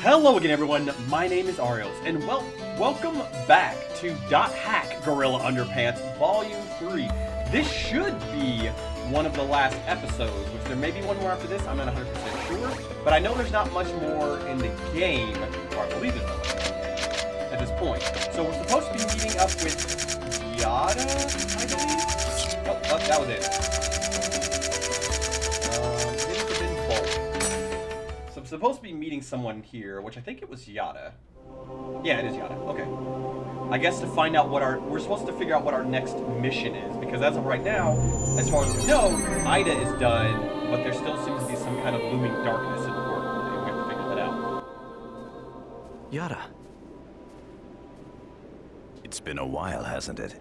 Hello again, everyone. My name is Arios, and welcome back to .hack Gorilla Underpants Volume 3. This should be one of the last episodes, which there may be one more after this, I'm not 100% sure, but I know there's not much more in the game, or I believe there's not much more in the game at this point. So we're supposed to be meeting up with Yada, I believe? Oh, that was it. So I'm supposed to be meeting someone here, which I think it was Yada. Yeah, it is Yada. Okay. I guess to find out what we're supposed to figure out what our next mission is, because as of right now, as far as we know, Ida is done, but there still seems to be some kind of looming darkness in the world, and we have to figure that out. Yada. It's been a while, hasn't it?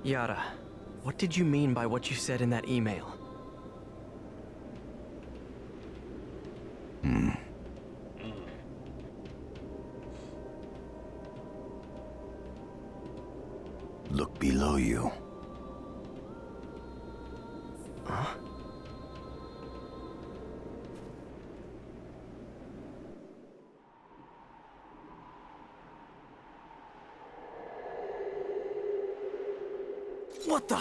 Yada, what did you mean by what you said in that email? Look below you. Huh? What the?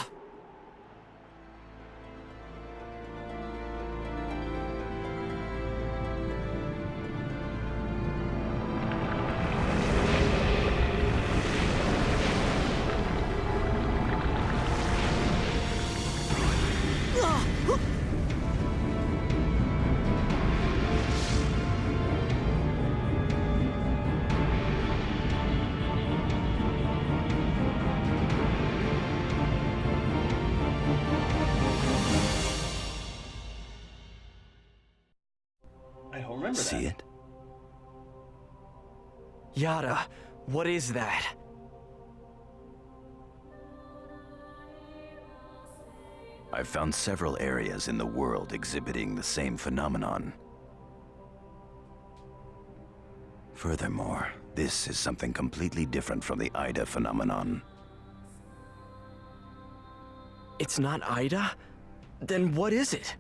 I don't remember See that. it? Yada, what is that? I've found several areas in the world exhibiting the same phenomenon. Furthermore, this is something completely different from the Ida phenomenon. It's not Ida? Then what is it?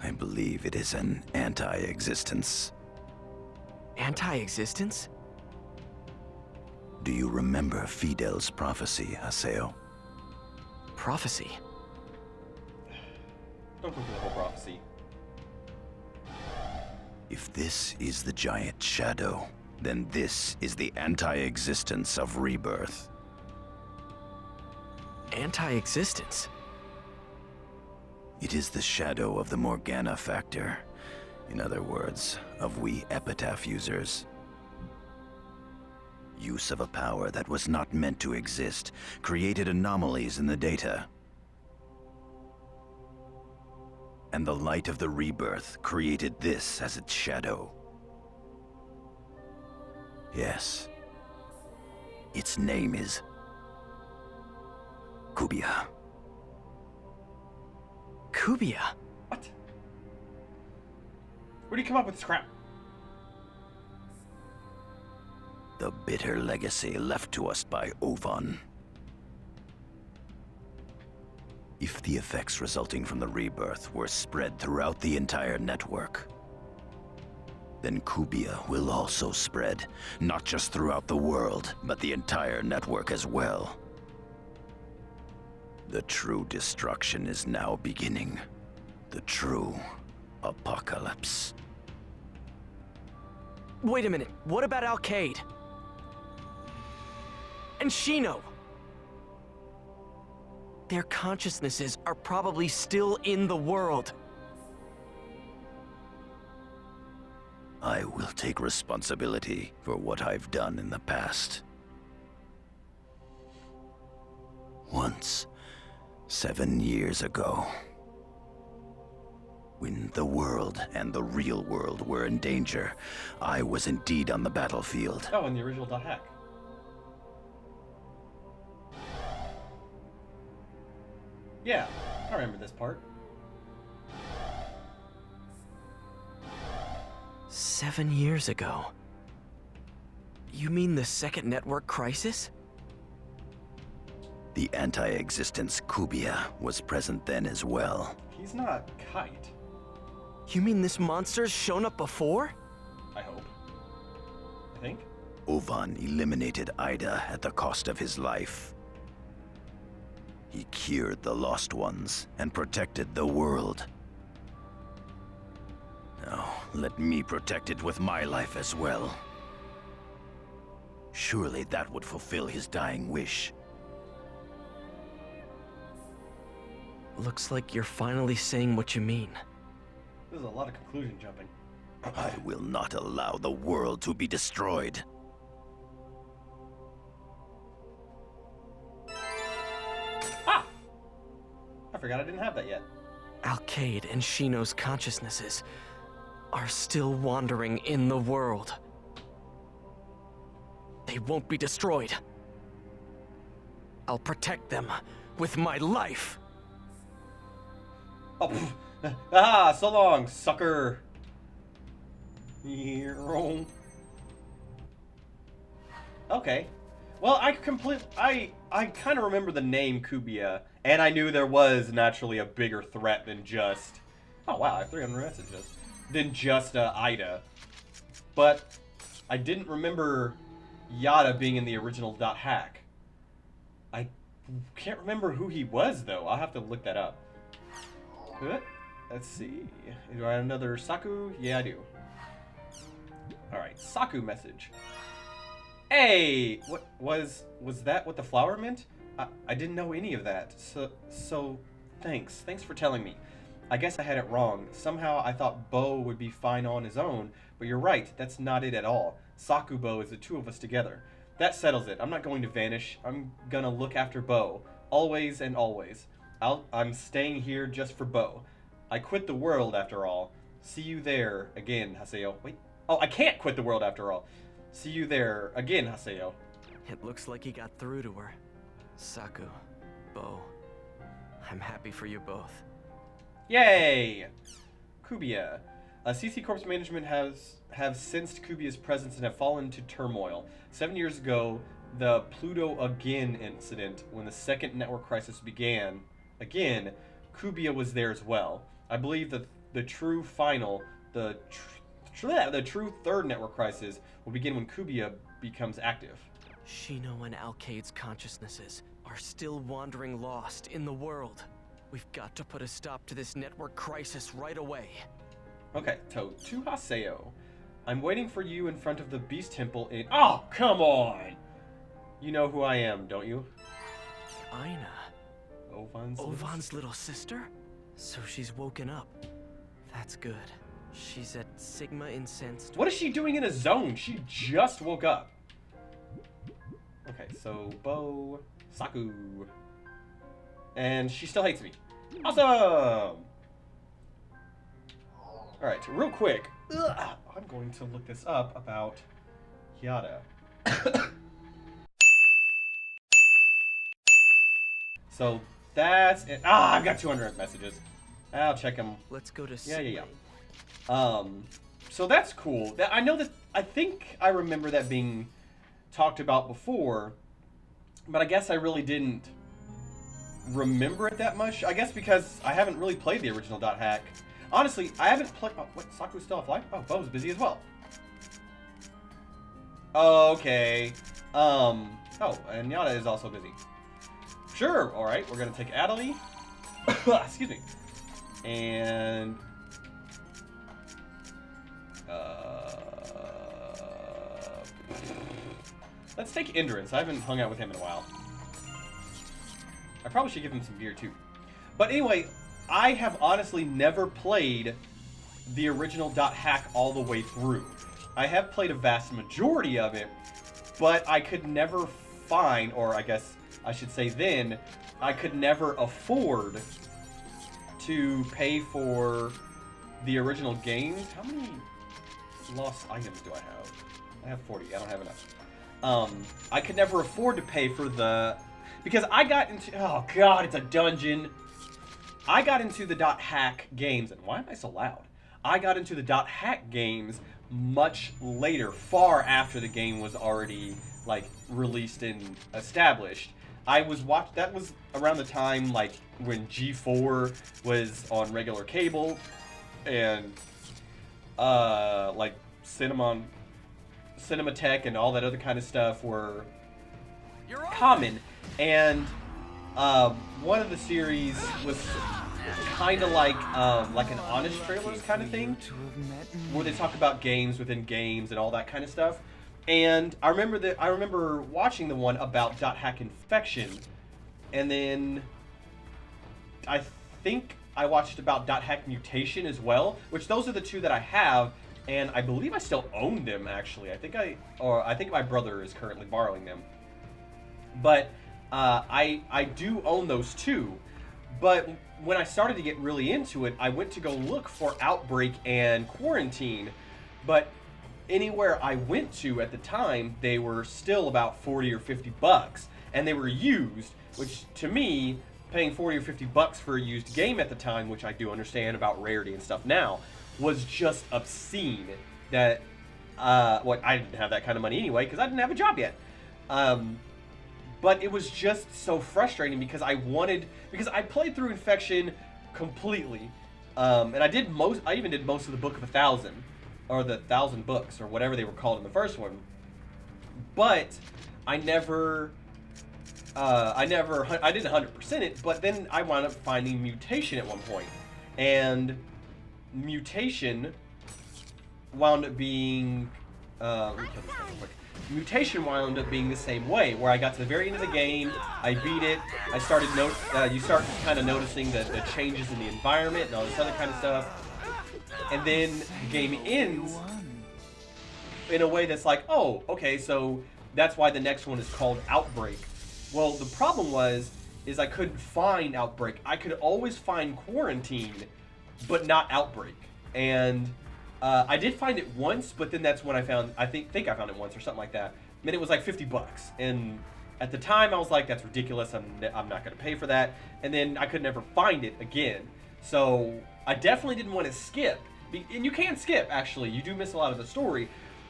I believe it is an anti-existence. Anti-existence? Do you remember Fidel's prophecy, Haseo? Prophecy? Don't go through the whole prophecy. If this is the giant shadow, then this is the anti-existence of rebirth. Anti-existence? It is the shadow of the Morgana factor. In other words, of we epitaph users. Use of a power that was not meant to exist created anomalies in the data. And the light of the rebirth created this as its shadow. Yes. Its name is Kubia. Kubia? What? Where do you come up with this crap? The bitter legacy left to us by Ovan. If the effects resulting from the rebirth were spread throughout the entire network, then Kubia will also spread, not just throughout the world, but the entire network as well. The true destruction is now beginning. The true apocalypse. Wait a minute, what about Alcade? And Shino? Their consciousnesses are probably still in the world. I will take responsibility for what I've done in the past. Once, 7 years ago, when the world and the real world were in danger, I was indeed on the battlefield. Oh, in the original .hack. Yeah, I remember this part. 7 years ago. You mean the second network crisis? The anti-existence Kubia was present then as well. He's not Kite. You mean this monster's shown up before? I hope. I think. Ovan eliminated Ida at the cost of his life. He cured the Lost Ones and protected the world. Now, let me protect it with my life as well. Surely that would fulfill his dying wish. Looks like you're finally saying what you mean. This is a lot of conclusion jumping. I will not allow the world to be destroyed. Ah! I forgot I didn't have that yet. Alkaid and Shino's consciousnesses are still wandering in the world. They won't be destroyed. I'll protect them with my life. Oh, ah, so long, sucker. Okay. Well, I kind of remember the name Kubia, and I knew there was naturally a bigger threat than just... Oh, wow, I have 300 messages. Than just Ida. But I didn't remember Yada being in the original .hack. I can't remember who he was, though. I'll have to look that up. Let's see. Do I have another Saku? Yeah, I do. Alright, Saku message. Hey! What was that what the flower meant? I didn't know any of that. So thanks. Thanks for telling me. I guess I had it wrong. Somehow I thought Bo would be fine on his own, but you're right. That's not it at all. Sakubo is the two of us together. That settles it. I'm not going to vanish. I'm gonna look after Bo. Always and always. I'm staying here just for Bo. I quit the world after all. See you there again, Haseo. Wait. Oh, I can't quit the world after all. See you there again, Haseo. It looks like he got through to her. Saku, Bo, I'm happy for you both. Yay! Kubia. CC Corp's management have sensed Kubia's presence and have fallen into turmoil. 7 years ago, the Pluto Again incident, when the second network crisis began, again, Kubia was there as well. I believe that the true final, the true third network crisis will begin when Kubia becomes active. Shino and Alkaid's consciousnesses are still wandering lost in the world. We've got to put a stop to this network crisis right away. Okay, to Haseo. I'm waiting for you in front of the Beast Temple in... Oh, come on! You know who I am, don't you? Aina. Ovan's little sister? So she's woken up. That's good. She's at Sigma Incensed. What is she doing in a zone? She just woke up. Okay, so Bo, Saku. And she still hates me. Awesome! Alright, real quick. I'm going to look this up about Yada. So that's it. Ah, I've got 200 messages. I'll check them. Let's go to Sigma. Yeah. So that's cool. I know that, I think I remember that being talked about before, but I guess I really didn't remember it that much. I guess because I haven't really played the original .hack. Honestly, I haven't played... Oh, what? Saku's still offline? Oh, Bo's busy as well. Okay. Oh, and Yada is also busy. Sure, alright. We're gonna take Adelie. Excuse me. And... let's take Endurance. I haven't hung out with him in a while. I probably should give him some gear too. But anyway, I have honestly never played the original .hack all the way through. I have played a vast majority of it, but I could never find, or I guess I should say then, I could never afford to pay for the original games. How many lost items do I have? I have 40. I don't have enough. I could never afford to pay for the... Because I got into... Oh, God, it's a dungeon. I got into the .hack games... And why am I so loud? I got into the .hack games much later, far after the game was already, like, released and established. That was around the time, like, when G4 was on regular cable. and like Cinematech and all that other kind of stuff were common, and one of the series was kind of like an honest trailers kind of thing, where they talk about games within games and all that kind of stuff. And I remember watching the one about .hack Infection, and then I think I watched about .hack Mutation as well, which those are the two that I have, and I believe I still own them actually. I think my brother is currently borrowing them. But I do own those two. But when I started to get really into it, I went to go look for Outbreak and Quarantine, but anywhere I went to at the time, they were still about 40 or 50 bucks, and they were used, which to me, paying 40 or 50 bucks for a used game at the time, which I do understand about rarity and stuff now, was just obscene. That I didn't have that kind of money anyway, because I didn't have a job yet. But it was just so frustrating because I played through Infection completely, and I even did most of the Book of 1,000, or the 1,000 books, or whatever they were called in the first one. But I didn't 100% it, but then I wound up finding Mutation at one point, and Mutation wound up being Mutation wound up being the same way, where I got to the very end of the game, I beat it, I started you start kind of noticing the changes in the environment and all this other kind of stuff, and then the game ends in a way that's like, oh, okay, so that's why the next one is called Outbreak. Well, the problem is I couldn't find Outbreak. I could always find Quarantine, but not Outbreak. And I did find it once, but then that's when I think I found it once or something like that. And it was like 50 bucks. And at the time I was like, that's ridiculous. I'm not going to pay for that. And then I could never find it again. So I definitely didn't want to skip. And you can skip, actually. You do miss a lot of the story.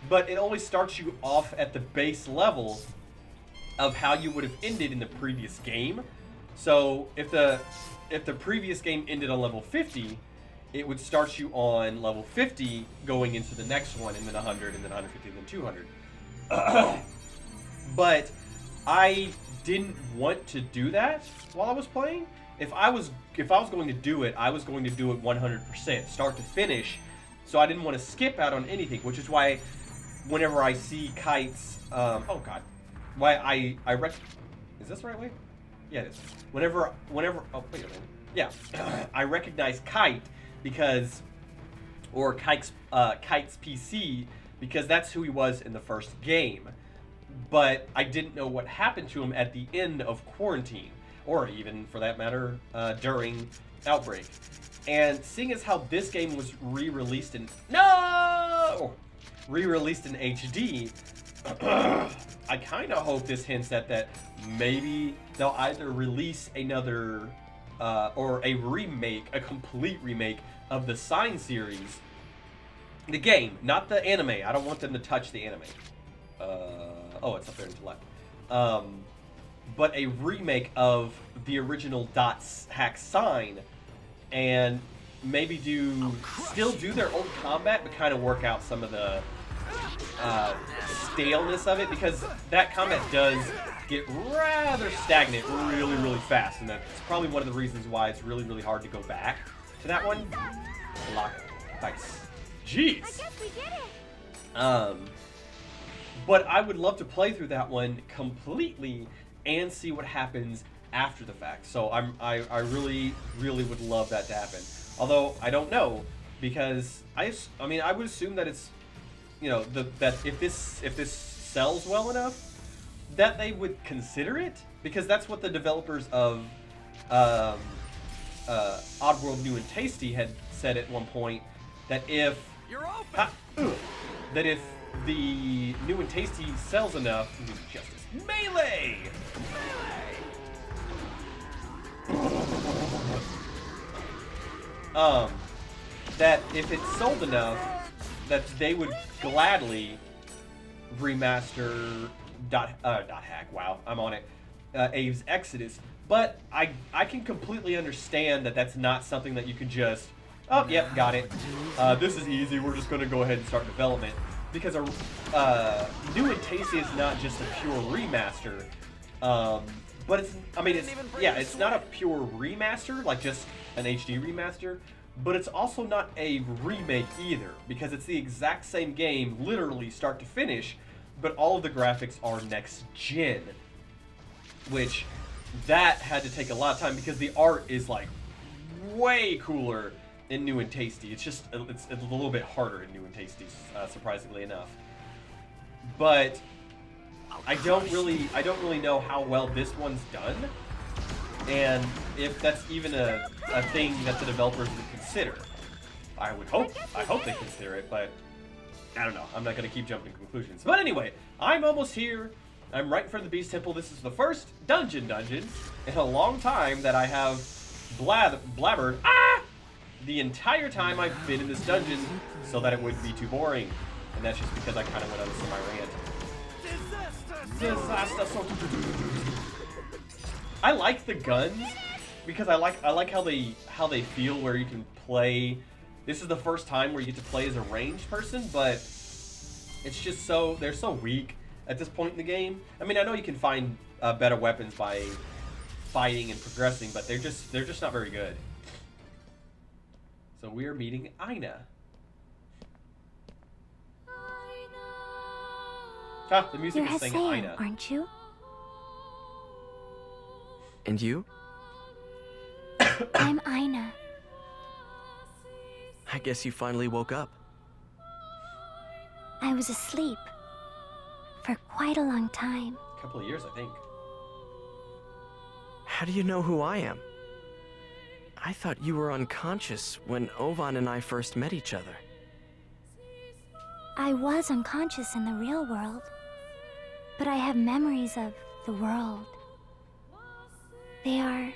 But it always starts you off at the base level of how you would have ended in the previous game. So if the previous game ended on level 50, it would start you on level 50 going into the next one, and then 100, and then 150, and then 200. But I didn't want to do that while I was playing. If I was going to do it, I was going to do it 100%, start to finish. So I didn't want to skip out on anything, which is why whenever I see Kite's, is this the right way? Yeah, it is. Whenever, oh, wait a minute. Yeah, I recognize Kite because, or Kite's PC, because that's who he was in the first game. But I didn't know what happened to him at the end of Quarantine, or even, for that matter, during Outbreak. And seeing as how this game was re-released in HD, I kind of hope this hints at that maybe they'll either release another or a complete remake of the Sign series, the game, not the anime. I don't want them to touch the anime. Oh, it's up there to the left. But a remake of the original .hack Sign, and maybe still do their old combat, but kind of work out some of the staleness of it, because that combat does get rather stagnant really, really fast, and that's probably one of the reasons why it's really, really hard to go back to that one. Nice. Jeez. I guess we did it. But I would love to play through that one completely and see what happens after the fact. So I really, really would love that to happen. Although I don't know, because I would assume that it's, that if this sells well enough, that they would consider it, because that's what the developers of Oddworld New and Tasty had said at one point, that if the New and Tasty sells enough, justice melee. That if it sold enough, that they would gladly remaster .hack. Wow, I'm on it. Abe's Exodus. But I can completely understand that that's not something that you can just Oh, yep, got it. This is easy. We're just going to go ahead and start development. Because New and Tasty is not just a pure remaster. But it's, I mean, it's not a pure remaster, like just an HD remaster. But it's also not a remake either. Because it's the exact same game, literally start to finish. But all of the graphics are next gen. Which, that had to take a lot of time because the art is like way cooler in New and Tasty. It's just, it's a little bit harder in New and Tasty, surprisingly enough. But I don't really know how well this one's done, and if that's even a thing that the developers would consider. I hope they consider it, but I don't know. I'm not gonna keep jumping to conclusions. But anyway, I'm almost here. I'm right in front of the Beast Temple. This is the first dungeon in a long time that I have blabbered the entire time I've been in this dungeon so that it wouldn't be too boring. And that's just because I kind of went on a semi-rant. Disaster. I like the guns because I like how they feel where you can play. This is the first time where you get to play as a ranged person, but it's just they're so weak at this point in the game. I mean, I know you can find better weapons by fighting and progressing, but they're just not very good. So we are meeting Aina. Ah, the music is saying Aina. Aren't you? And you? I'm Aina. I guess you finally woke up. I was asleep for quite a long time. A couple of years, I think. How do you know who I am? I thought you were unconscious when Ovan and I first met each other. I was unconscious in the real world, but I have memories of the world. They are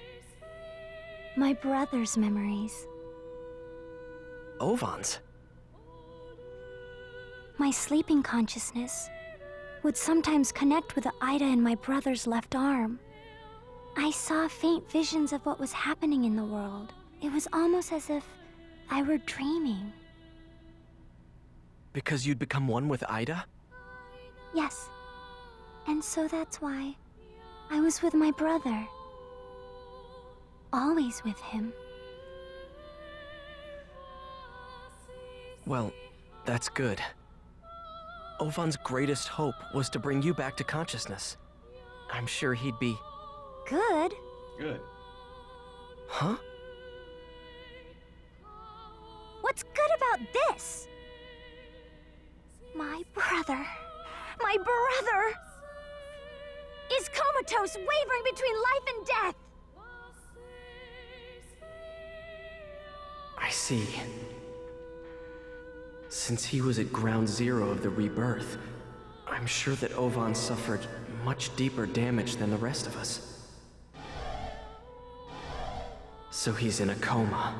my brother's memories. Ovan's? My sleeping consciousness would sometimes connect with the Ida in my brother's left arm. I saw faint visions of what was happening in the world. It was almost as if I were dreaming. Because you'd become one with Ida? Yes. And so that's why I was with my brother. Always with him. Well, that's good. Ovan's greatest hope was to bring you back to consciousness. I'm sure he'd be... Good? Good. Huh? What's good about this? My brother is comatose, wavering between life and death. I see. Since he was at ground zero of the rebirth, I'm sure that Ovan suffered much deeper damage than the rest of us. So he's in a coma.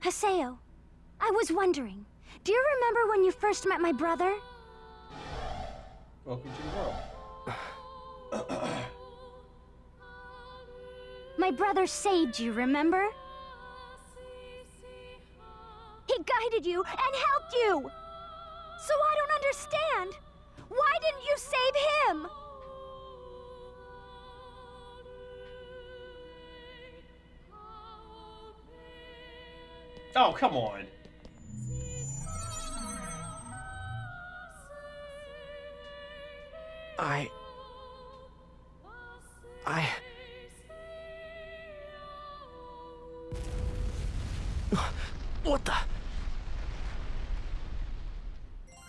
Haseo, I was wondering, do you remember when you first met my brother? Welcome to the world. My brother saved you, remember? He guided you and helped you! So I don't understand! Why didn't you save him? Oh, come on.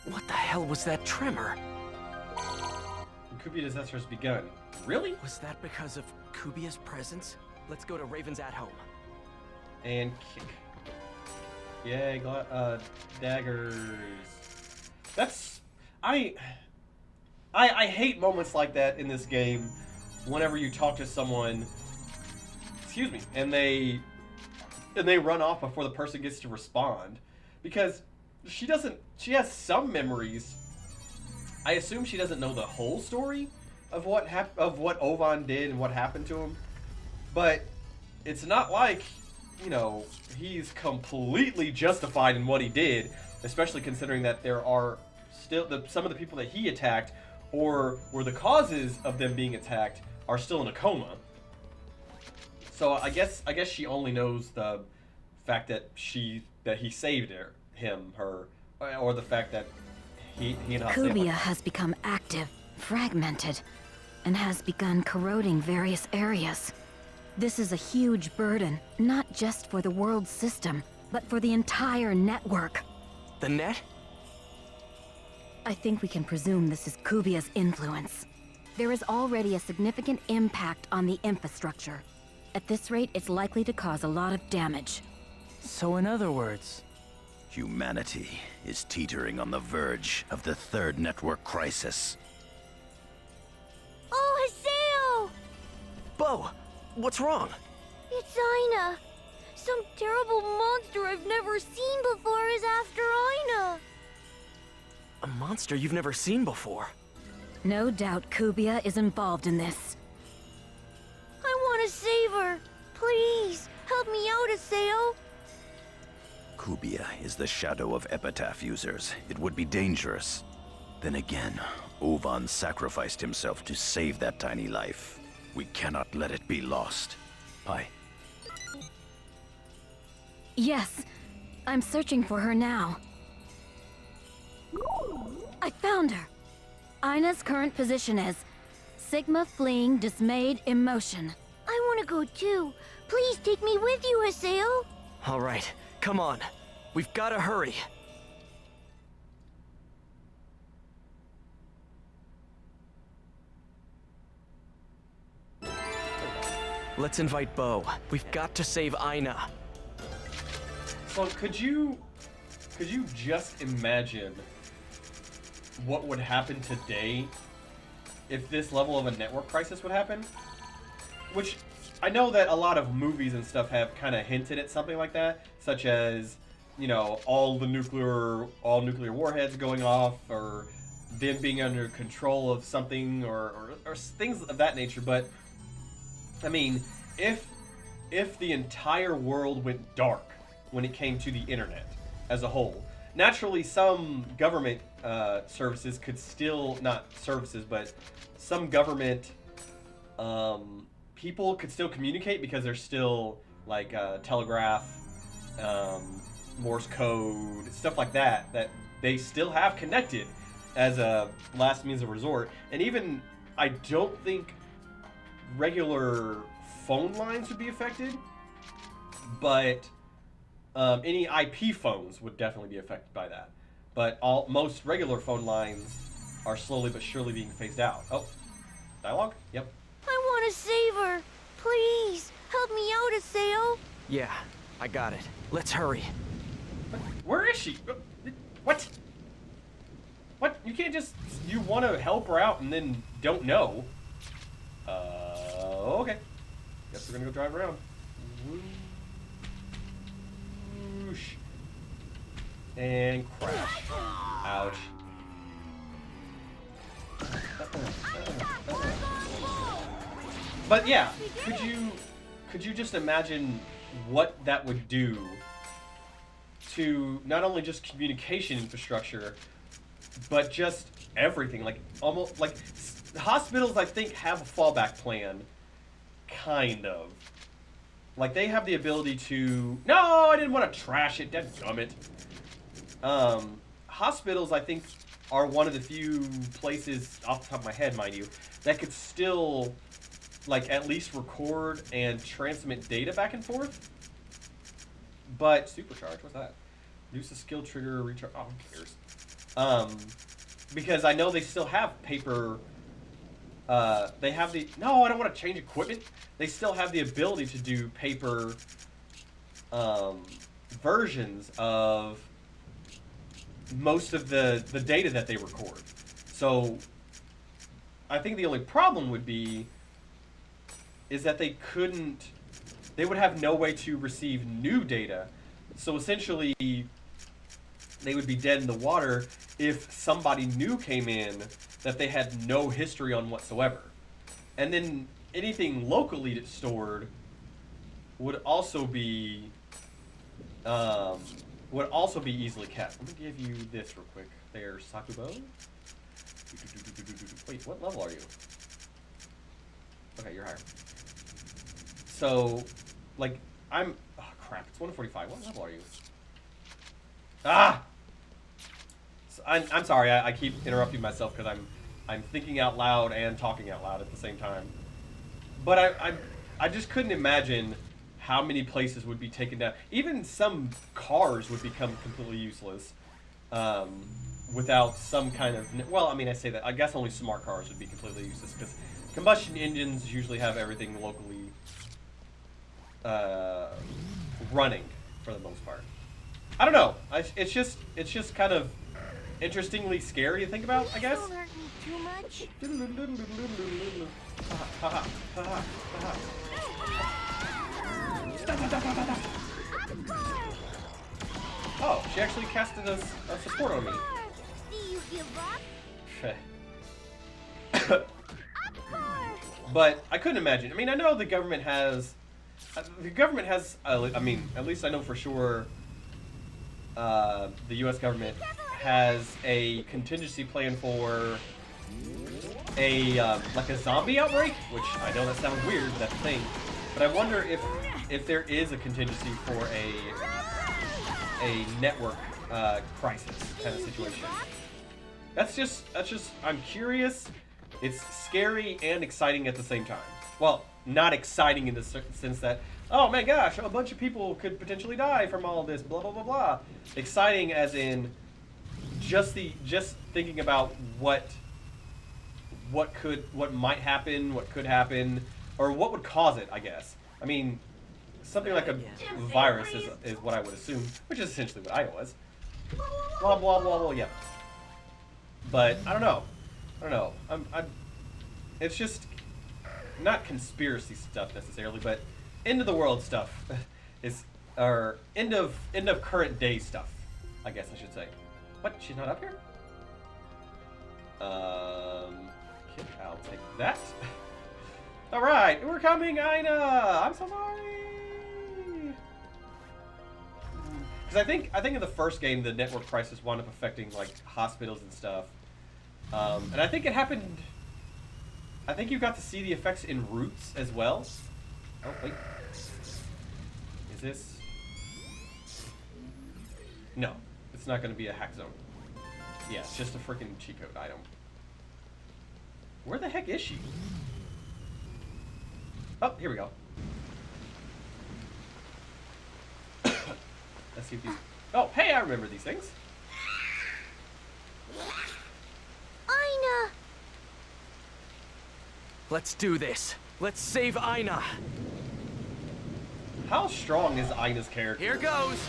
What the hell was that tremor? The Kubia disaster has begun. Really? Was that because of Kubia's presence? Let's go to Raven's at home. And kick. Yay, daggers. That's... I hate moments like that in this game whenever you talk to someone, excuse me, and they run off before the person gets to respond. Because she has some memories. I assume she doesn't know the whole story of what Ovan did and what happened to him. But it's not like, you know, he's completely justified in what he did, especially considering that there are still some of the people that he attacked or were the causes of them being attacked are still in a coma. So I guess she only knows the fact that he saved her, or the fact that he and Kubia has become active, fragmented, and has begun corroding various areas. This is a huge burden, not just for the world system, but for the entire network. The net? I think we can presume this is Kubia's influence. There is already a significant impact on the infrastructure. At this rate, it's likely to cause a lot of damage. So in other words, Humanity is teetering on the verge of the third network crisis. Oh, Haseo! Bo, what's wrong? It's Aina. Some terrible monster I've never seen before is after Aina. A monster you've never seen before. No doubt Kubia is involved in this. I want to save her. Please, help me out, Haseo. Kubia is the shadow of Epitaph users. It would be dangerous. Then again, Ovan sacrificed himself to save that tiny life. We cannot let it be lost. Pai. Yes, I'm searching for her now. I found her. Aina's current position is Sigma fleeing dismayed emotion. I want to go too. Please take me with you, Haseo. All right, come on. We've got to hurry. Let's invite Bo. We've got to save Aina. So could you just imagine what would happen today if this level of a network crisis would happen? Which I know that a lot of movies and stuff have kind of hinted at something like that, such as, you know, all nuclear warheads going off, or them being under control of something, or things of that nature. But I mean, if the entire world went dark when it came to the internet as a whole, naturally some government services could still, not services, but some government people could still communicate, because there's still like telegraph, Morse code, stuff like that, that they still have connected as a last means of resort. And even, I don't think regular phone lines would be affected, but any IP phones would definitely be affected by that. But most regular phone lines are slowly but surely being phased out. Oh, dialogue? Yep. I want to save her. Please, help me out, Haseo. Yeah, I got it. Let's hurry. Where is she? What? What? You can't just... You want to help her out and then don't know. Okay. Guess we're gonna go drive around. Whoosh. And crash. Ouch. But yeah, could you just imagine what that would do to not only just communication infrastructure, but just everything? Like, almost like hospitals, I think, have a fallback plan, kind of. Like, they have the ability to... No, I didn't want to trash it, dadgummit. Hospitals, I think, are one of the few places, off the top of my head, mind you, that could still, like, at least record and transmit data back and forth. But, supercharge, what's that? Use the skill trigger, recharge, oh, who cares? Because I know they still have paper, they have the, no, I don't want to change equipment. They still have the ability to do paper, versions of most of the data that they record. So, I think the only problem would be is that they would have no way to receive new data. So essentially, they would be dead in the water if somebody new came in that they had no history on whatsoever. And then anything locally stored would also be easily kept. Let me give you this real quick. There's Sakubo. Wait, what level are you? Okay, you're higher. So, like, oh crap, it's 145. What level are you? Ah! So I'm sorry, I keep interrupting myself because I'm thinking out loud and talking out loud at the same time. But I just couldn't imagine how many places would be taken down. Even some cars would become completely useless without some kind of... Well, I mean, I say that. I guess only smart cars would be completely useless because combustion engines usually have everything locally running for the most part. I don't know. It's just kind of interestingly scary to think about, I guess. Don't hurt me too much. Oh, she actually casted a support on me. Do you give up? But I couldn't imagine. I mean, I know the government has... I mean, at least I know for sure the U.S. government has a contingency plan for like a zombie outbreak, which I know that sounds weird, that's a thing. But I wonder if there is a contingency for a network crisis kind of situation. That's just I'm curious. It's scary and exciting at the same time. Well, not exciting in the sense that, oh my gosh, a bunch of people could potentially die from all of this, blah blah blah blah. Exciting as in just thinking about what might happen, what could happen, or what would cause it, I guess. I mean, something like a virus is what I would assume, which is essentially what I was. Blah blah blah blah. Yeah. But I don't know. It's just not conspiracy stuff necessarily, but end of the world stuff or end of current day stuff, I guess I should say. What? She's not up here? Okay, I'll take that. All right, we're coming, Aina. I'm so sorry. Because I think in the first game the network crisis wound up affecting like hospitals and stuff, and I think it happened. I think you got to see the effects in Roots as well. Oh wait, is this? No, it's not going to be a hack zone. Yeah, it's just a freaking cheat code item. Where the heck is she? Oh, here we go. Let's see if these... Oh, hey, I remember these things. Aina! Let's do this. Let's save Aina. How strong is Aina's character? Here goes.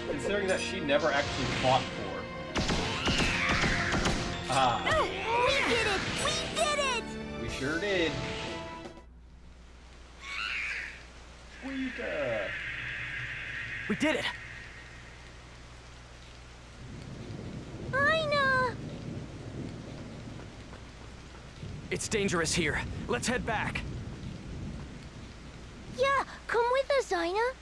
Considering that she never actually fought for. Ah. Oh, we did it! We did it! We sure did. We did it. Aina! It's dangerous here. Let's head back. Yeah, come with us, Aina.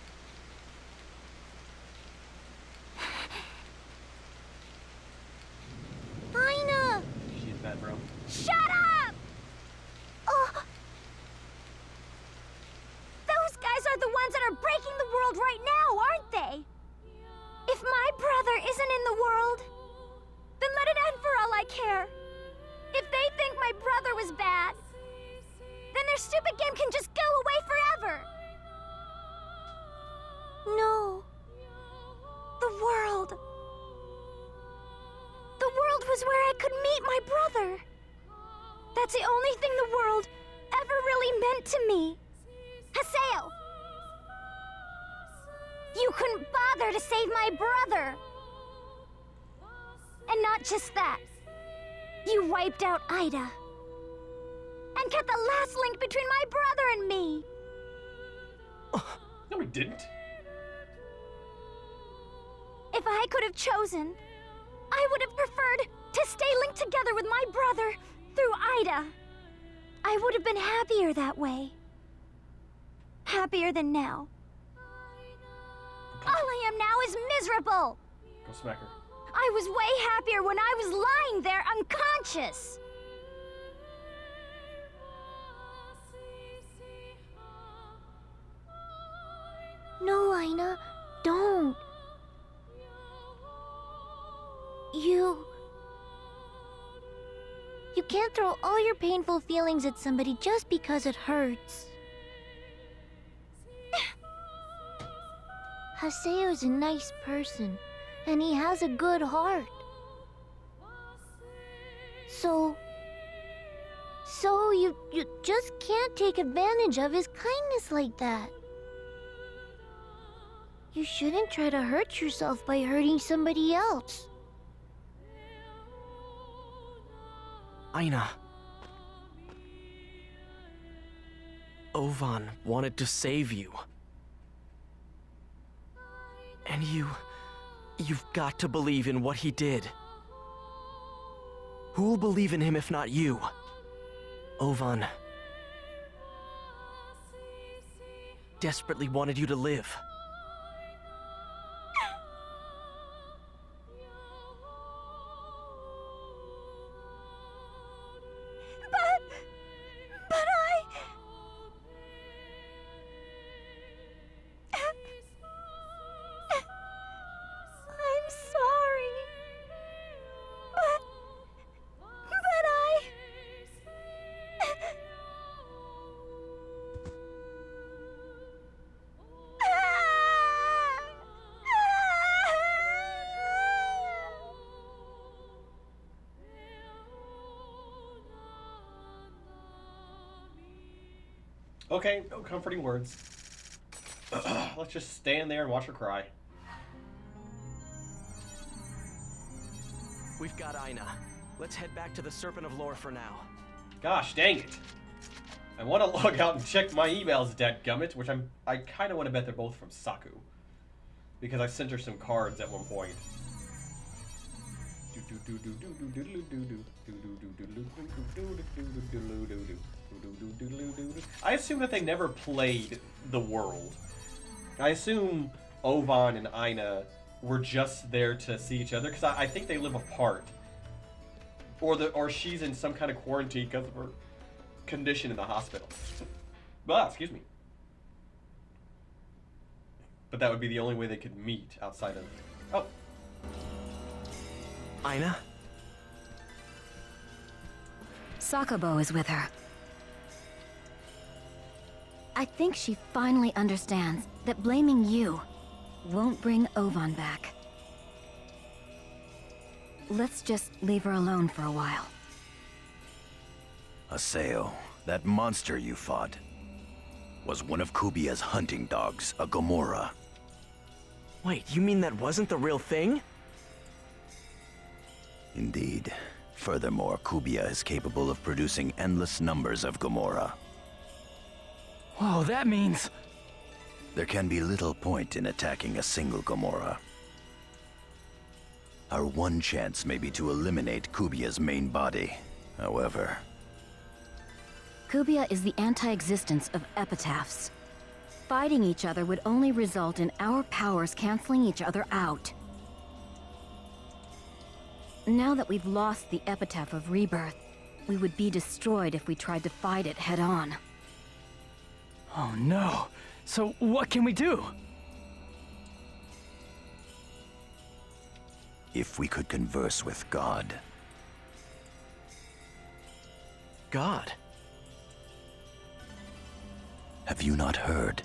Aina! She's bad, bro. Shut up! Oh. Those guys are the ones that are breaking the world right now, aren't they? If my brother isn't in the world, then let it end for all I care. If they think my brother was bad, then their stupid game can just go away forever. No. The world. The world was where I could meet my brother. That's the only thing the world ever really meant to me. Haseo! You couldn't bother to save my brother. And not just that. You wiped out Ida. And cut the last link between my brother and me. No, we didn't. If I could have chosen, I would have preferred to stay linked together with my brother through Ida. I would have been happier that way. Happier than now. now is miserable. Go smack her. I was way happier when I was lying there unconscious. No, Aina, don't. You can't throw all your painful feelings at somebody just because it hurts. Haseo is a nice person, and he has a good heart. So you just can't take advantage of his kindness like that. You shouldn't try to hurt yourself by hurting somebody else. Aina. Ovan wanted to save you. And you've got to believe in what he did. Who'll believe in him if not you? Ovan desperately wanted you to live. But I'm sorry. But I... Okay, no comforting words. Let's just stand there and watch her cry. We've got Aina. Let's head back to the Serpent of Lore for now. Gosh dang it. I want to log out and check my emails, dadgummit, which I kind of want to bet they're both from Saku. Because I sent her some cards at one point. I assume that they never played the world. I assume Ovan and Aina were just there to see each other, because I think they live apart. Or she's in some kind of quarantine because of her condition in the hospital. Excuse me. But that would be the only way they could meet outside of... Oh. Aina? Sakubo is with her. I think she finally understands that blaming you won't bring Ovan back. Let's just leave her alone for a while. Haseo, that monster you fought, was one of Kubia's hunting dogs, a Gomorrah. Wait, you mean that wasn't the real thing? Indeed. Furthermore, Kubia is capable of producing endless numbers of Gomorrah. Whoa, that means... There can be little point in attacking a single Gomorrah. Our one chance may be to eliminate Kubia's main body, however. Kubia is the anti-existence of epitaphs. Fighting each other would only result in our powers canceling each other out. Now that we've lost the epitaph of rebirth, we would be destroyed if we tried to fight it head-on. Oh no. So what can we do? If we could converse with God. God? Have you not heard?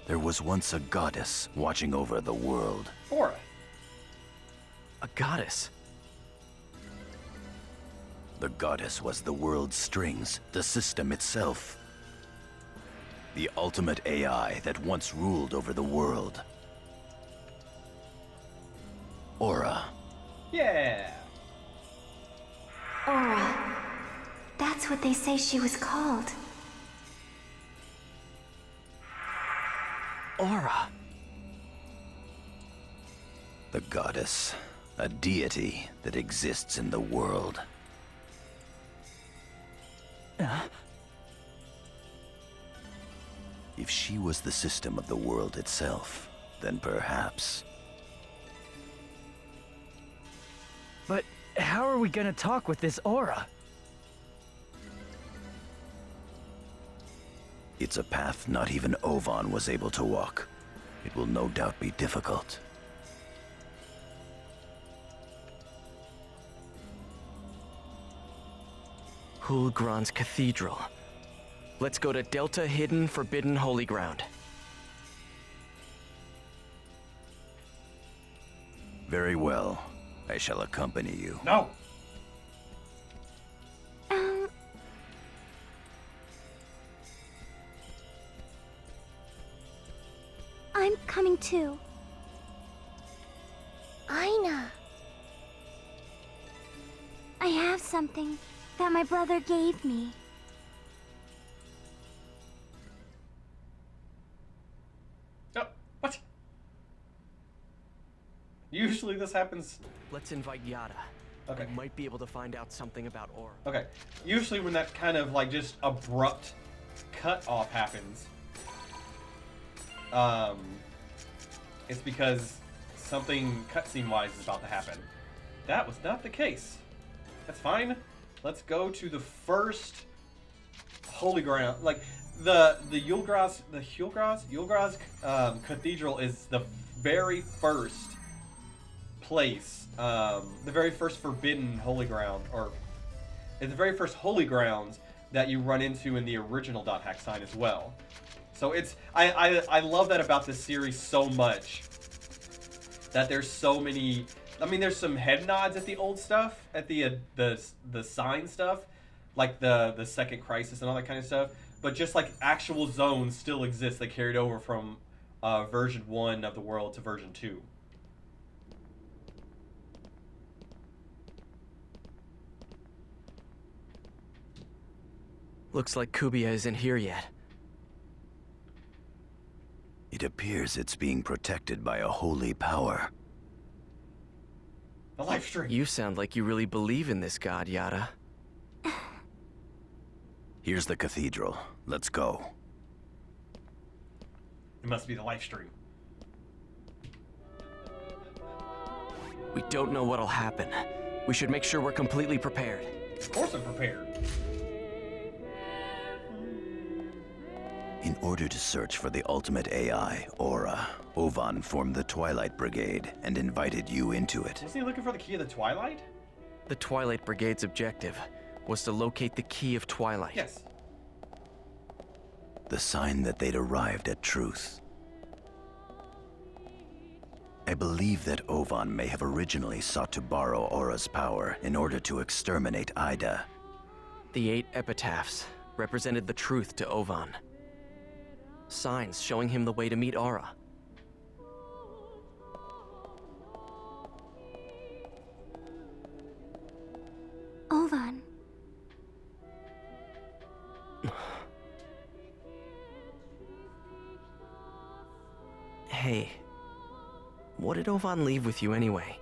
There was once a goddess watching over the world. Aura. A goddess? The goddess was the world's strings, the system itself. The ultimate AI that once ruled over the world. Aura. Yeah. Aura. That's what they say she was called. Aura. The goddess. A deity that exists in the world. If she was the system of the world itself, then perhaps... But how are we gonna talk with this aura? It's a path not even Ovan was able to walk. It will no doubt be difficult. Hulgran's Cathedral. Let's go to Delta Hidden Forbidden Holy Ground. Very well. I shall accompany you. No. I'm coming too. Aina. I have something that my brother gave me. Oh, what? Usually this happens. Let's invite Yada. Okay. We might be able to find out something about Aura. Okay. Usually when that kind of like just abrupt cut off happens, it's because something cutscene wise is about to happen. That was not the case. That's fine. Let's go to the first holy ground. Like the Yulgras Cathedral is the very first place, the very first forbidden holy ground, or it's the very first holy grounds that you run into in the original .hack sign as well. So it's I love that about this series so much, that there's so many. I mean, there's some head nods at the old stuff, at the sign stuff, like the second crisis and all that kind of stuff. But just like actual zones still exist that carried over from version 1 of the world to version 2. Looks like Kubia isn't here yet. It appears it's being protected by a holy power. The live stream. You sound like you really believe in this god, Yada. Here's the cathedral. Let's go. It must be the live stream. We don't know what'll happen. We should make sure we're completely prepared. Of course I'm prepared. In order to search for the ultimate AI, Aura, Ovan formed the Twilight Brigade and invited you into it. Wasn't he looking for the key of the Twilight? The Twilight Brigade's objective was to locate the key of Twilight. Yes. The sign that they'd arrived at truth. I believe that Ovan may have originally sought to borrow Aura's power in order to exterminate Ida. The 8 epitaphs represented the truth to Ovan. Signs showing him the way to meet Aura. Ovan. Hey, what did Ovan leave with you anyway?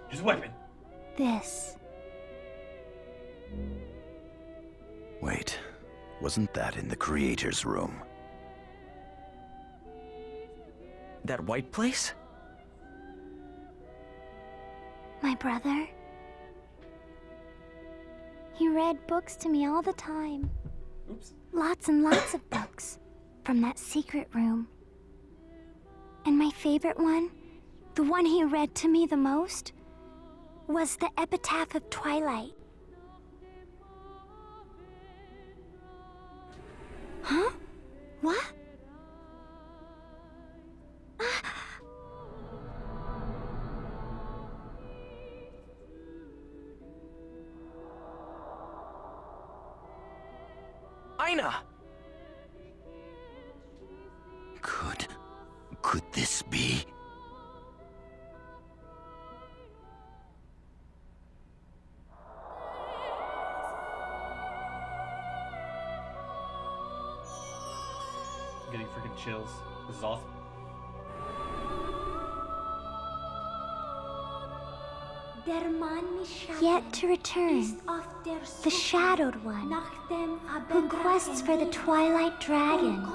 His weapon. This. Wait, wasn't that in the Creator's room? That white place? My brother. He read books to me all the time. Oops. Lots and lots of books from that secret room. And my favorite one, the one he read to me the most, was the Epitaph of Twilight. Huh? What? Aina! Could this be? I'm getting freaking chills. This is awesome. Yet to return. the Shadowed One, who quests for the Twilight Dragon.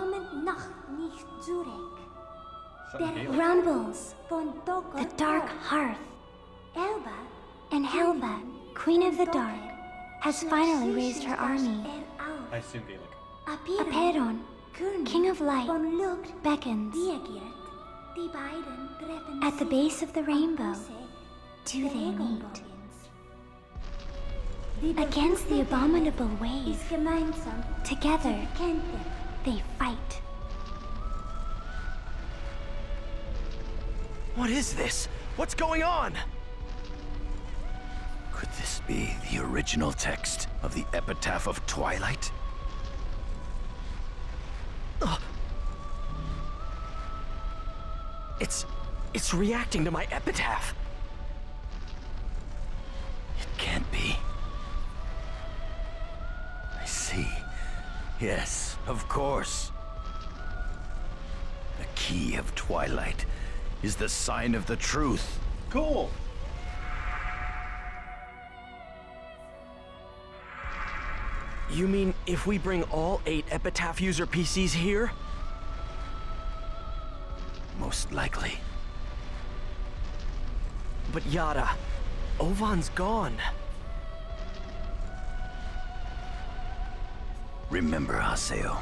Something Gaelic. Rumbles, the Dark Hearth. And Helba, Queen of the Dark, has finally raised her army. I assume Gaelic. Aperon, King of Light, beckons. At the base of the rainbow, do they meet? Against the abominable wave, together, they fight. What is this? What's going on? Could this be the original text of the Epitaph of Twilight? It's reacting to my epitaph. It can't be. I see. Yes, of course. The key of Twilight is the sign of the truth. Cool. You mean if we bring all 8 Epitaph user PCs here? Most likely. But Yada, Ovan's gone. Remember, Haseo.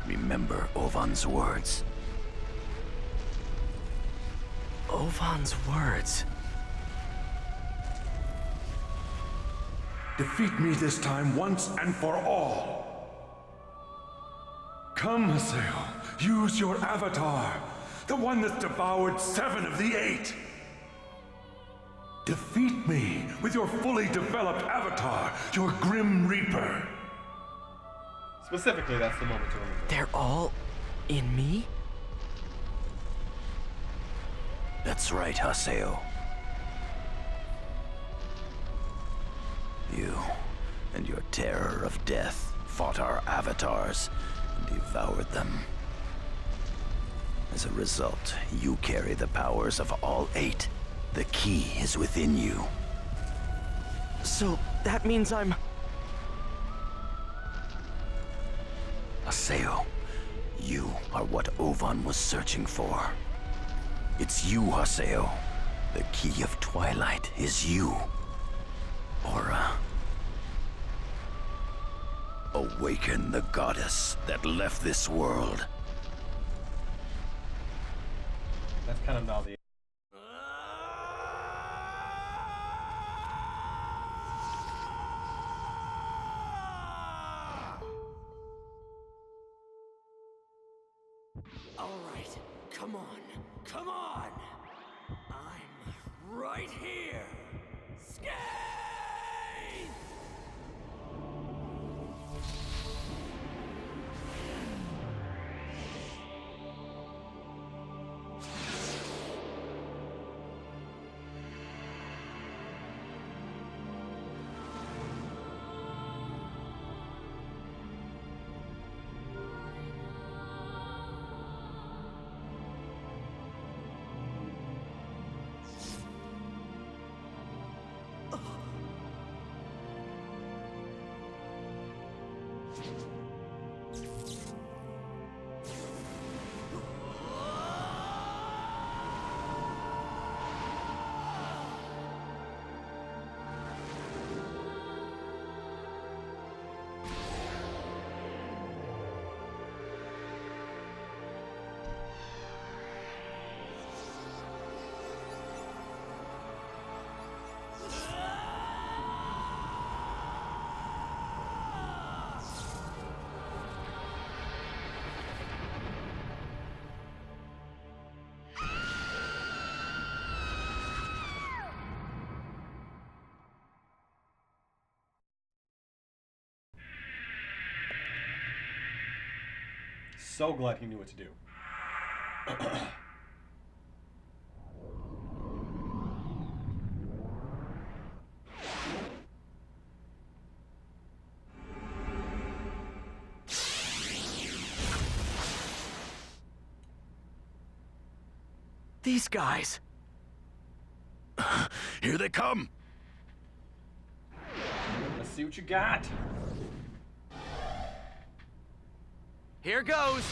Remember Ovan's words. Ovan's words. Defeat me this time once and for all. Come, Haseo. Use your avatar. The one that devoured 7 of the 8. Defeat me with your fully developed avatar, your Grim Reaper. Specifically, that's the moment to remember. They're all in me? That's right, Haseo. You and your terror of death fought our avatars and devoured them. As a result, you carry the powers of all 8. The key is within you. So that means I'm... Haseo, you are what Ovan was searching for. It's you, Haseo. The key of Twilight is you. Aura. Awaken the goddess that left this world. That's kind of nauseating. All right, come on, come on! I'm right here! Skate! So glad he knew what to do. These guys. Here they come! see what you got. Here goes.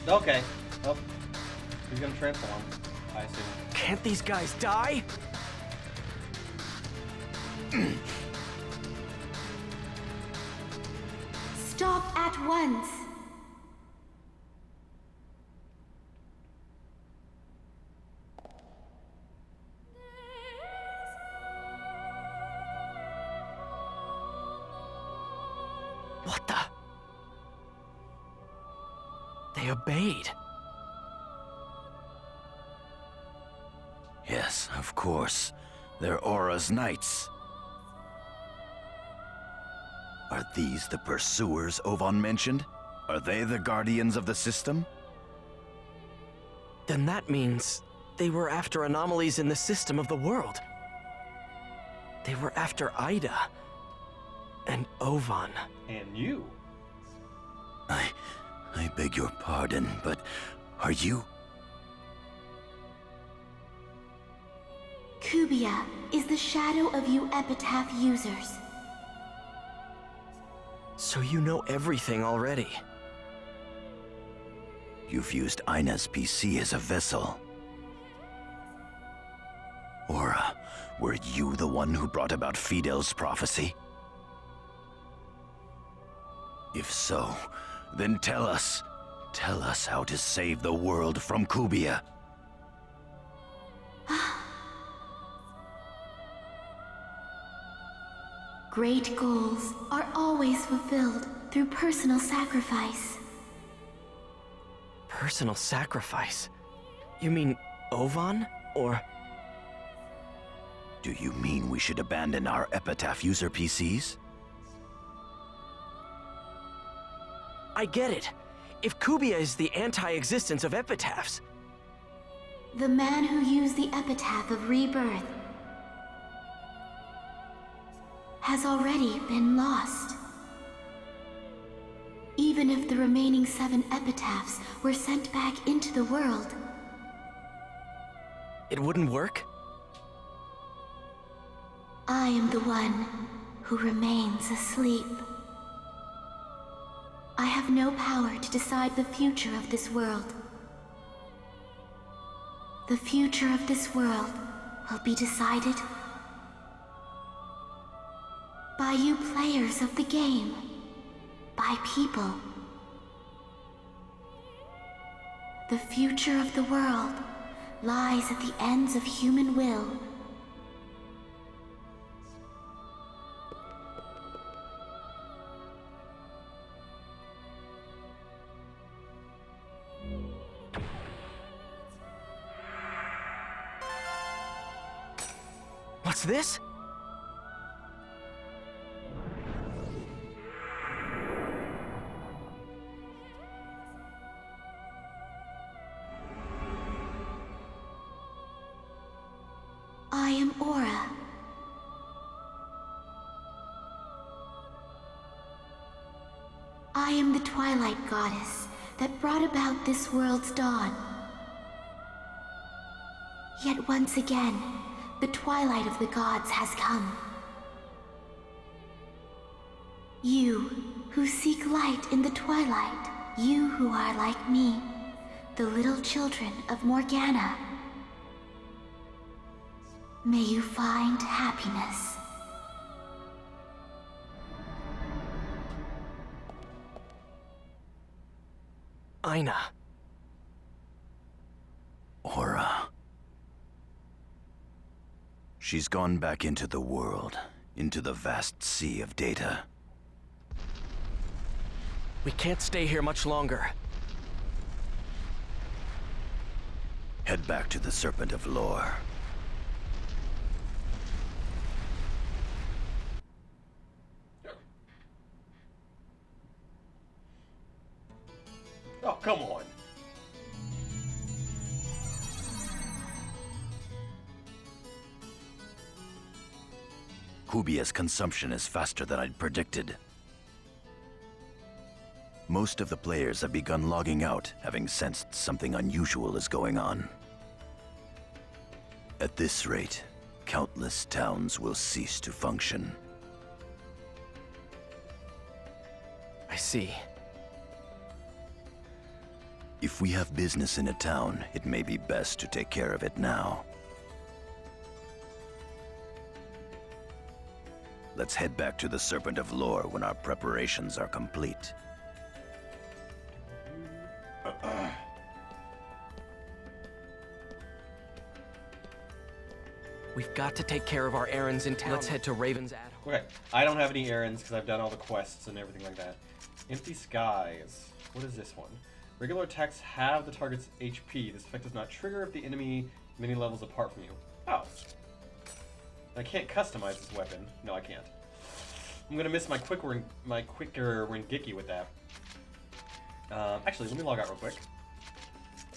Okay. Oh, he's gonna transform, I assume. Can't these guys die? Stop at once. What the? They obeyed. Yes, of course. They're Aura's knights. Are these the pursuers Ovan mentioned? Are they the guardians of the system? Then that means they were after anomalies in the system of the world. They were after Ida and Ovan. And you. I beg your pardon, but are you? Kubia is the shadow of you Epitaph users. So you know everything already. You've used Ina's PC as a vessel. Aura, were you the one who brought about Fidel's prophecy? If so, then tell us. Tell us how to save the world from Kubia. Great goals are always fulfilled through personal sacrifice. Personal sacrifice? You mean Ovan? Or... Do you mean we should abandon our Epitaph user PCs? I get it. If Kubia is the anti-existence of epitaphs, The man who used the epitaph of rebirth has already been lost. Even if the remaining 7 epitaphs were sent back into the world, it wouldn't work? I am the one who remains asleep. I have no power to decide the future of this world. The future of this world will be decided by you players of the game, by people. The future of the world lies at the ends of human will. What's this? I am Aura. I am the Twilight Goddess that brought about this world's dawn. Yet once again, the twilight of the gods has come. You who seek light in the twilight, you who are like me, the little children of Morgana. May you find happiness. Ina. Aura. She's gone back into the world, into the vast sea of data. We can't stay here much longer. Head back to the Serpent of Lore. Oh, come on. Kubia's consumption is faster than I'd predicted. Most of the players have begun logging out, having sensed something unusual is going on. At this rate, countless towns will cease to function. I see. If we have business in a town, it may be best to take care of it now. Let's head back to the Serpent of Lore when our preparations are complete. We've got to take care of our errands in town. Let's head to Raven's Ad. Okay, I don't have any errands because I've done all the quests and everything like that. Empty Skies. What is this one? Regular attacks have the target's HP. This effect does not trigger if the enemy many levels apart from you. Oh. I can't customize this weapon. No, I can't. I'm gonna miss my quicker Rengeki with that. Actually, let me log out real quick.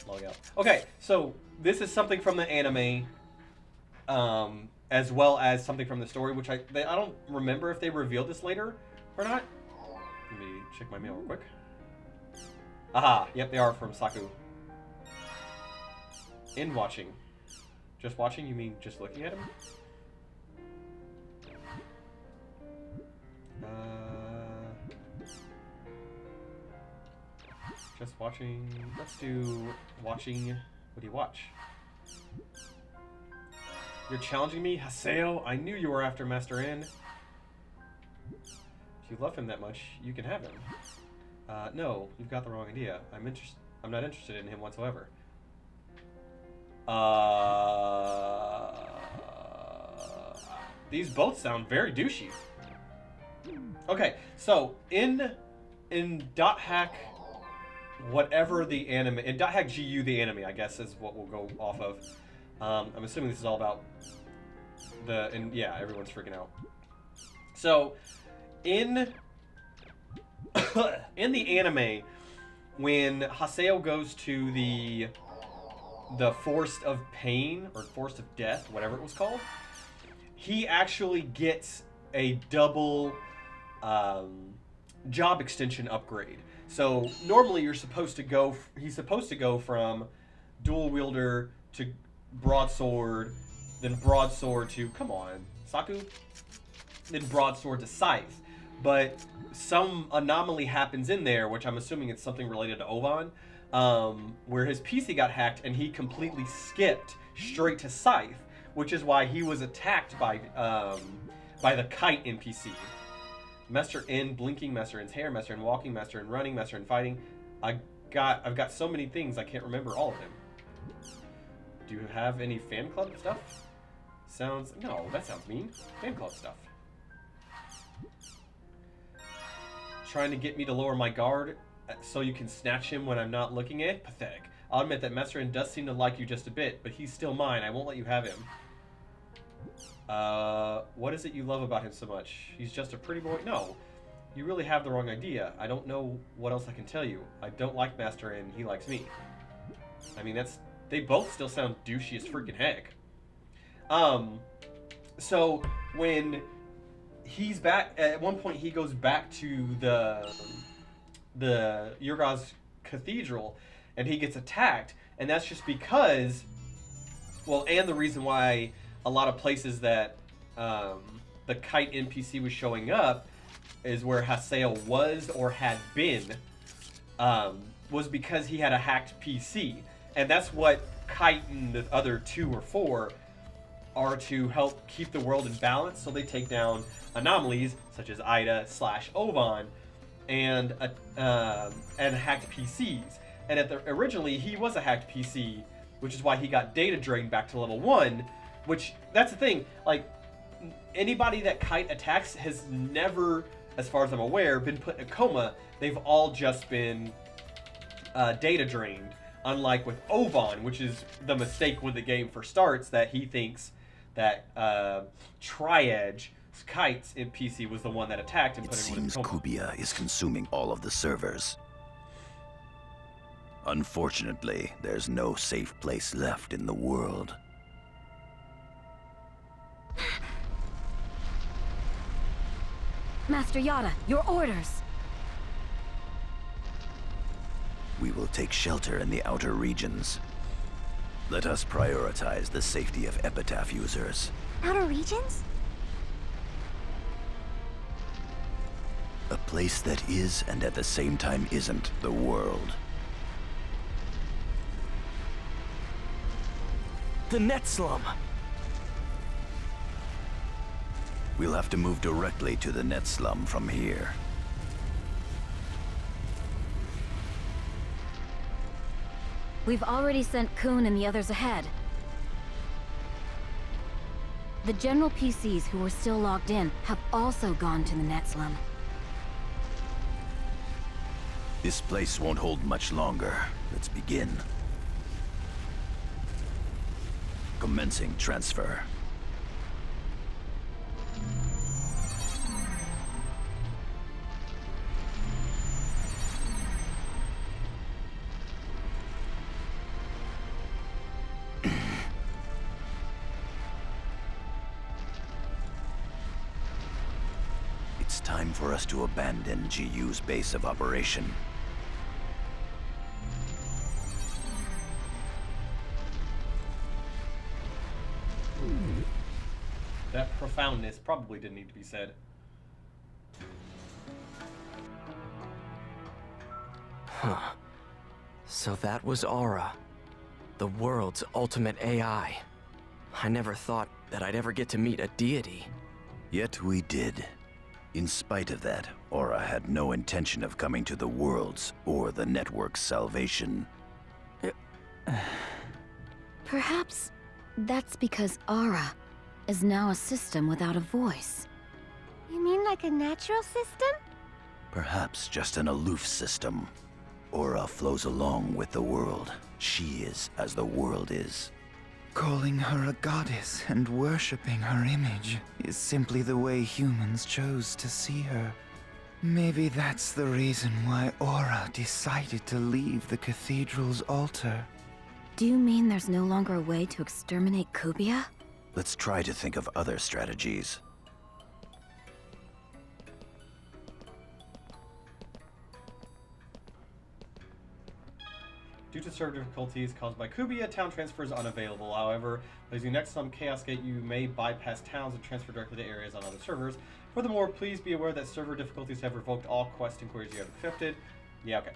Log out. Okay, so this is something from the anime, as well as something from the story, which I don't remember if they revealed this later or not. Let me check my mail real quick. Aha, yep, they are from Saku. In watching. Just watching? You mean just looking at him? Just watching. Let's do watching. What do you watch? You're challenging me, Haseo? I knew you were after Master N. If you love him that much, you can have him. No, you've got the wrong idea. I'm not interested in him whatsoever. These both sound very douchey. Okay, so in .hack, whatever the anime, in .hack GU the anime, I guess is what we'll go off of. I'm assuming this is all about yeah, everyone's freaking out. So in in the anime, when Haseo goes to the Forest of Pain or Forest of Death, whatever it was called, he actually gets a double job extension upgrade. So normally he's supposed to go from dual wielder to broadsword, then broadsword to, come on, Saku? Then broadsword to scythe. But some anomaly happens in there, which I'm assuming it's something related to Ovan, where his PC got hacked and he completely skipped straight to scythe, which is why he was attacked by the kite NPC. Master N blinking, Master N's hair, Master N walking, Master N running, Master N fighting. I've got so many things I can't remember all of them. Do you have any fan club stuff? No, that sounds mean. Fan club stuff. Trying to get me to lower my guard so you can snatch him when I'm not looking at? Pathetic. I'll admit that Master N does seem to like you just a bit, but he's still mine. I won't let you have him. What is it you love about him so much? He's just a pretty boy? No, you really have the wrong idea. I don't know what else I can tell you. I don't like Master N, he likes me. I mean, they both still sound douchey as freaking heck. So when he's back, at one point he goes back to the Yurgaz Cathedral and he gets attacked, and that's just because, well, and the reason why a lot of places that the kite NPC was showing up is where Haseo was or had been, was because he had a hacked PC. And that's what Kite and the other 2 or 4 are, to help keep the world in balance, so they take down anomalies such as Ida/Ovan and hacked PCs. And originally he was a hacked PC, which is why he got data drained back to level 1. Which, that's the thing, like, anybody that Kite attacks has never, as far as I'm aware, been put in a coma. They've all just been data drained. Unlike with Ovan, which is the mistake when the game first starts, that he thinks that Triedge, Kite's NPC, was the one that attacked and put him in a coma. It seems Kubia is consuming all of the servers. Unfortunately, there's no safe place left in the world. Master Yada, your orders! we will take shelter in the outer regions. Let us prioritize the safety of Epitaph users. Outer regions? A place that is, and at the same time isn't, the world. The net slum! We'll have to move directly to the net slum from here. We've already sent Kuhn and the others ahead. The general PCs who were still logged in have also gone to the net slum. This place won't hold much longer. Let's begin. Commencing transfer. It's time for us to abandon GU's base of operation. That profoundness probably didn't need to be said. Huh. So that was Aura, the world's ultimate AI. I never thought that I'd ever get to meet a deity. Yet we did. In spite of that, Aura had no intention of coming to the world's or the network's salvation. Perhaps that's because Aura is now a system without a voice. You mean like a natural system? Perhaps just an aloof system. Aura flows along with the world. She is as the world is. calling her a goddess and worshipping her image is simply the way humans chose to see her. Maybe that's the reason why Aura decided to leave the cathedral's altar. Do you mean there's no longer a way to exterminate Kubia? Let's try to think of other strategies. Due to server difficulties caused by Kubia, town transfer is unavailable. However, placing next on Chaos Gate, you may bypass towns and transfer directly to areas on other servers. Furthermore, please be aware that server difficulties have revoked all quest inquiries you have accepted. Yeah, okay.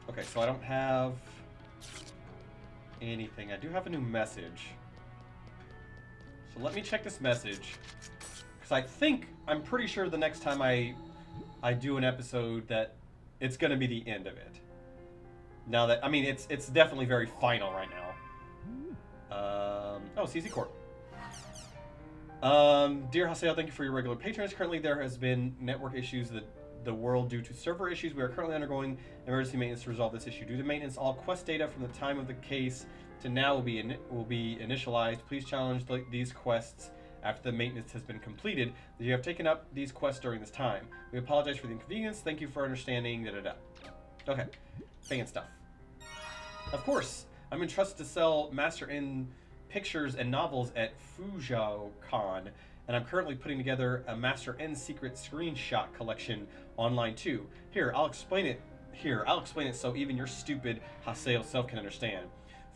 Okay, so I don't have anything. I do have a new message. So let me check this message. Because I'm pretty sure the next time I do an episode that it's going to be the end of it. Now that, I mean, it's definitely very final right now. Oh, CZ Court. Dear Haseo, thank you for your regular patronage. Currently, there has been network issues that the world due to server issues. We are currently undergoing emergency maintenance to resolve this issue. Due to maintenance, all quest data from the time of the case to now will be initialized. Please challenge these quests after the maintenance has been completed. You have taken up these quests during this time. We apologize for the inconvenience. Thank you for understanding. Da da da. Okay, fan stuff. Of course, I'm entrusted to sell Master in pictures and novels at FujoCon, and I'm currently putting together a Master N secret screenshot collection online too. I'll explain it so even your stupid Haseo self can understand.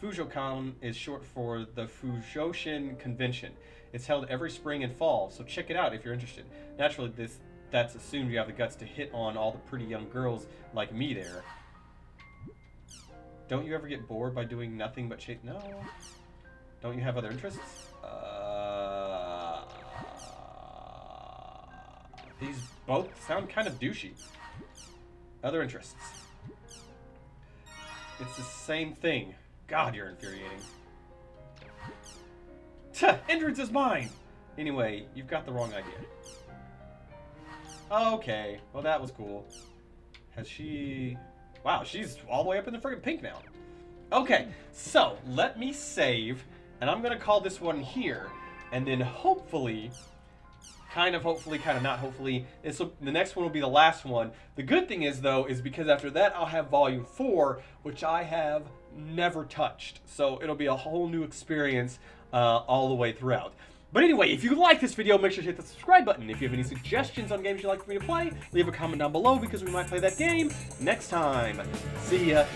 FujoCon is short for the Fujoshin Convention. It's held every spring and fall, so check it out if you're interested. Naturally, that's assumed you have the guts to hit on all the pretty young girls like me there. Don't you ever get bored by doing nothing but chase? No. Don't you have other interests? These both sound kind of douchey. Other interests. It's the same thing. God, you're infuriating. Entrance is mine! Anyway, you've got the wrong idea. Okay, well that was cool. Has she... Wow, she's all the way up in the friggin' pink now. Okay, so let me save, and I'm gonna call this one here, and then hopefully, kind of not hopefully, the next one will be the last one. The good thing is though, is because after that I'll have volume 4, which I have never touched. So it'll be a whole new experience all the way throughout. But anyway, if you like this video, make sure to hit the subscribe button. If you have any suggestions on games you'd like for me to play, leave a comment down below because we might play that game next time. See ya.